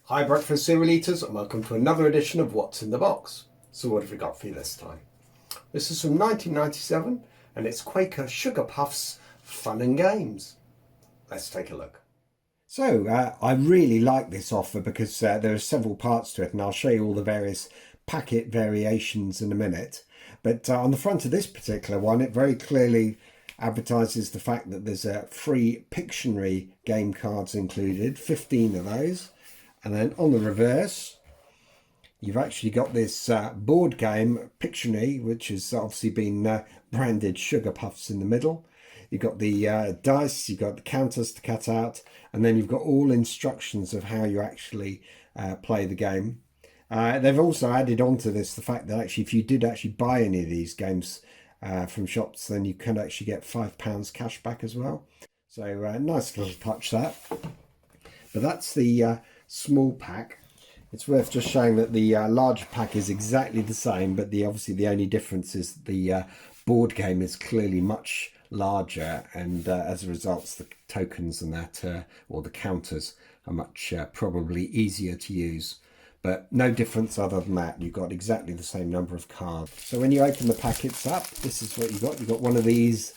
Hi breakfast cereal eaters, and welcome to another edition of What's in the Box. So what have we got for you this time? This is from 1997 and it's Quaker Sugar Puffs Fun and Games. Let's take a look. So I really like this offer because there are several parts to it, and I'll show you all the various packet variations in a minute. But on the front of this particular one, it very clearly advertises the fact that there's a free Pictionary game cards included, 15 of those. And then on the reverse, you've actually got this board game, Pictionary, which has obviously been branded Sugar Puffs in the middle. You've got the dice, you've got the counters to cut out, and then you've got all instructions of how you actually play the game. They've also added onto this the fact that actually if you did actually buy any of these games from shops, then you can actually get £5 cash back as well. So nice little touch that. But that's the small pack. It's worth just showing that the larger pack is exactly the same, but obviously the only difference is the board game is clearly much larger, and as a result the tokens and that or the counters are much probably easier to use, but no difference other than that. You've got exactly the same number of cards. So when you open the packets up, this is what you've got one of these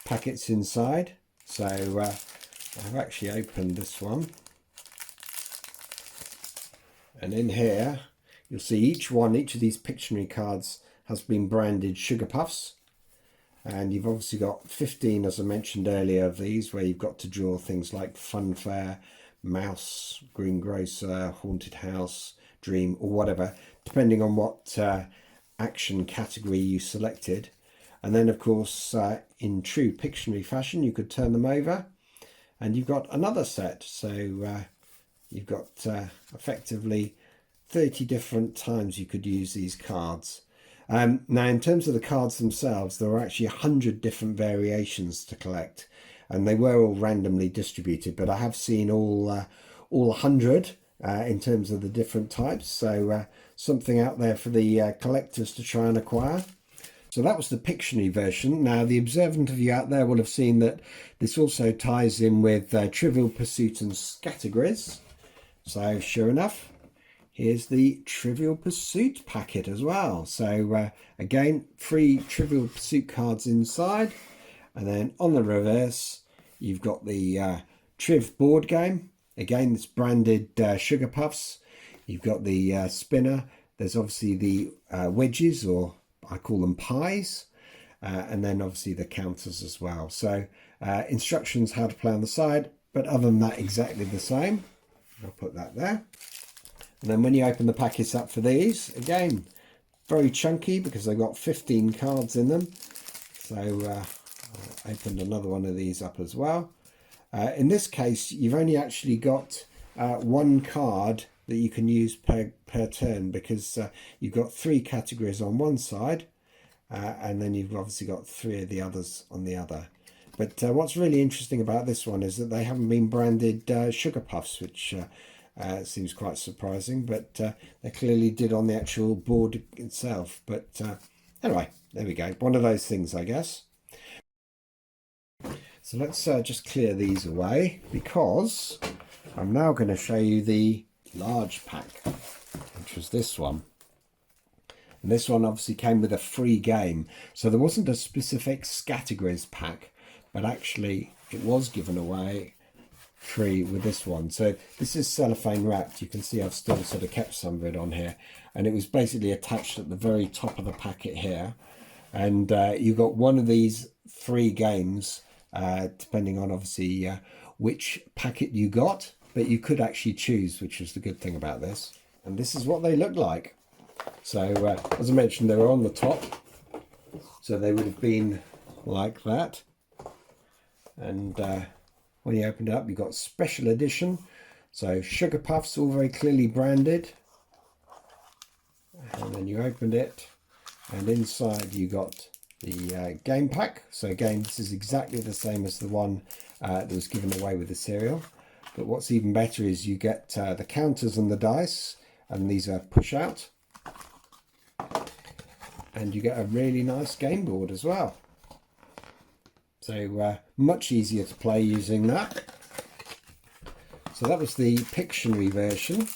packets inside. So I've actually opened this one, and in here you'll see each of these Pictionary cards has been branded Sugar Puffs. And you've obviously got 15, as I mentioned earlier, of these, where you've got to draw things like Funfair, Mouse, Greengrocer, Haunted House, Dream, or whatever, depending on what action category you selected. And then, of course, in true Pictionary fashion, you could turn them over, and you've got another set. So you've got effectively 30 different times you could use these cards. Now, in terms of the cards themselves, there are actually 100 different variations to collect, and they were all randomly distributed, but I have seen all 100 in terms of the different types. So something out there for the collectors to try and acquire. So that was the Pictionary version. Now, the observant of you out there will have seen that this also ties in with Trivial Pursuit and Scatergories. So sure enough, here's the Trivial Pursuit packet as well. So again, free Trivial Pursuit cards inside. And then on the reverse, you've got the Triv board game. Again, it's branded Sugar Puffs. You've got the spinner. There's obviously the wedges, or I call them pies. And then obviously the counters as well. So instructions how to play on the side. But other than that, exactly the same. I'll put that there. And then when you open the packets up for these, again, very chunky because they've got 15 cards in them. So I opened another one of these up as well. In this case, you've only actually got one card that you can use per turn, because you've got 3 categories on one side, and then you've obviously got 3 of the others on the other. But what's really interesting about this one is that they haven't been branded Sugar Puffs, which seems quite surprising, but they clearly did on the actual board itself. But anyway, there we go. One of those things, I guess. So let's just clear these away, because I'm now going to show you the large pack, which was this one. And this one obviously came with a free game. So there wasn't a specific Scatergories pack, but actually it was given away free with this one. So this is cellophane wrapped. You can see I've still sort of kept some of it on here, and it was basically attached at the very top of the packet here. And you got one of these 3 games, depending on obviously which packet you got, but you could actually choose, which was the good thing about this. And this is what they look like. So as I mentioned, they were on the top, so they would have been like that. And when you opened it up, you got special edition. So Sugar Puffs, all very clearly branded. And then you opened it, and inside you got the game pack. So again, this is exactly the same as the one that was given away with the cereal. But what's even better is you get the counters and the dice, and these are push out. And you get a really nice game board as well. So much easier to play using that. So that was the Pictionary version.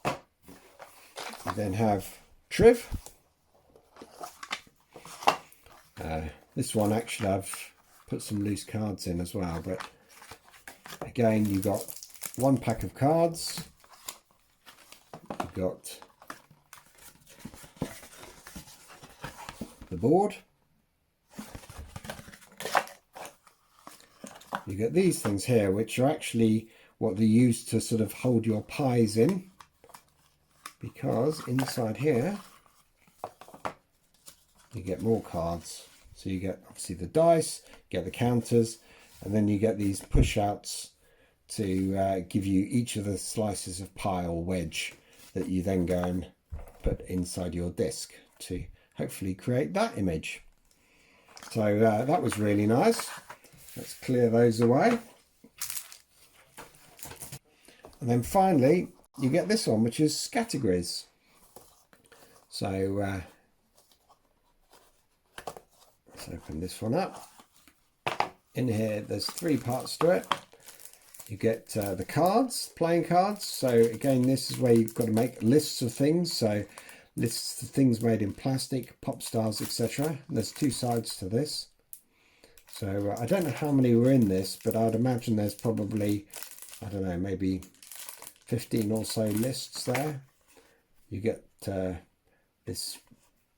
You then have Triv. This one actually I've put some loose cards in as well, but again you've got one pack of cards, you've got the board, you get these things here which are actually what they use to sort of hold your pies in, because inside here you get more cards. So you get obviously the dice, you get the counters, and then you get these push outs to give you each of the slices of pie or wedge that you then go and put inside your disc to hopefully create that image. So that was really nice. Let's clear those away. And then finally you get this one, which is Scatergories. So let's open this one up. In here there's 3 parts to it. You get the cards, playing cards. So again, this is where you've got to make lists of things. So lists of things made in plastic, pop stars, etc. There's 2 sides to this. So I don't know how many were in this, but I'd imagine there's probably, I don't know, maybe 15 or so lists there. You get this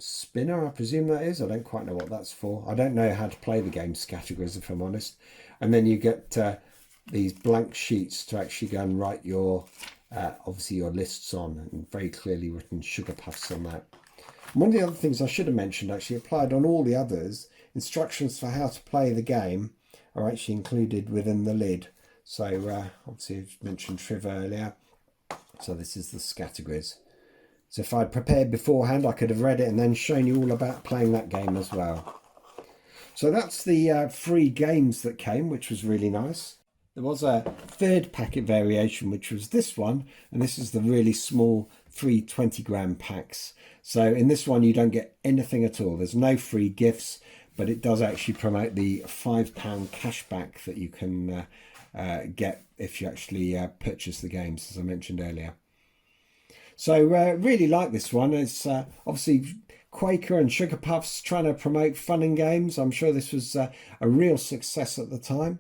spinner, I presume that is. I don't quite know what that's for. I don't know how to play the game Scatergories, if I'm honest. And then you get these blank sheets to actually go and write your obviously your lists on, and very clearly written Sugar Puffs on that. And one of the other things I should have mentioned, actually applied on all the others, instructions for how to play the game are actually included within the lid. So obviously I've mentioned Triv earlier, so this is the Scatergories. So if I'd prepared beforehand, I could have read it and then shown you all about playing that game as well. So that's the 3 games that came, which was really nice. There was a 3rd packet variation, which was this one, and this is the really small 3 20-gram packs. So in this one you don't get anything at all. There's no free gifts, but it does actually promote the £5 cashback that you can get if you actually purchase the games, as I mentioned earlier. So really like this one. It's obviously Quaker and Sugar Puffs trying to promote fun and games. I'm sure this was a real success at the time.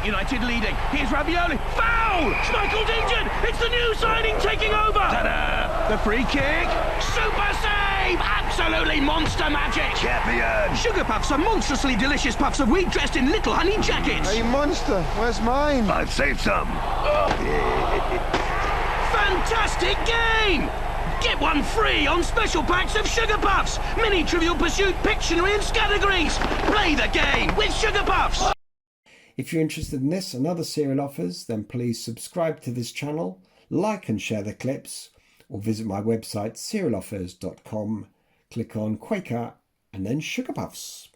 United leading. Here's Ravioli. Foul! Schmeichel's injured. It's the new signing taking over. Ta-da! The free kick. Super save! Absolutely monster magic. Champion! Sugar Puffs are monstrously delicious puffs of wheat dressed in little honey jackets. Hey, monster, where's mine? I've saved some. Fantastic game! Get one free on special packs of Sugar Puffs. Mini Trivial Pursuit, Pictionary and Scatergories. Play the game with Sugar Puffs. If you're interested in this and other cereal offers, then please subscribe to this channel, like and share the clips, or visit my website cerealoffers.com, click on Quaker and then Sugar Puffs.